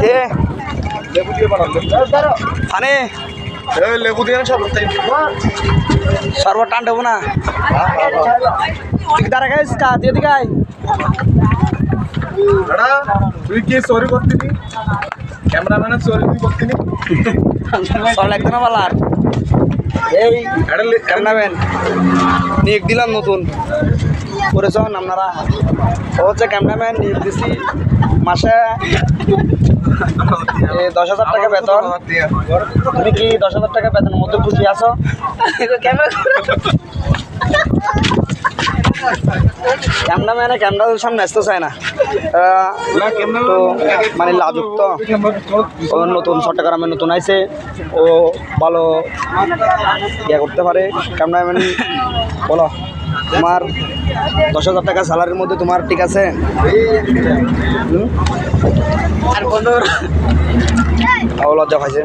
কে লেবু দিয়ে বানান মানে লেবু দিয়ে শরবত সর্ব টান দেবো না দাঁড়া গাইস কা দিয়ে দিকে তুই কি চোরি করতিনি ক্যামেরাম্যানের চোরি তুই করতিনি সব লাগতো না বলার এই ক্যামেরাম্যান নিয়োগ দিলাম নতুন করেছেন আপনারা ও হচ্ছে ক্যামেরাম্যান নিয়োগ দিছি মাসে 10,000 টাকা বেতন। তুমি কি 10,000 টাকা বেতনের মধ্যে খুশি আছো? ক্যামেরাম্যানে ক্যামেরার সামনে আসতে চায় না তো মানে লাজুক তো ও নতুন চট্টগ্রামে নতুন আইছে ও ভালো ইয়ে করতে পারে ক্যামেরাম্যান বলো তোমার 10,000 টাকা স্যালারির মধ্যে তোমার ঠিক আছে আর বন্ধুর লজ্জা পাইছে।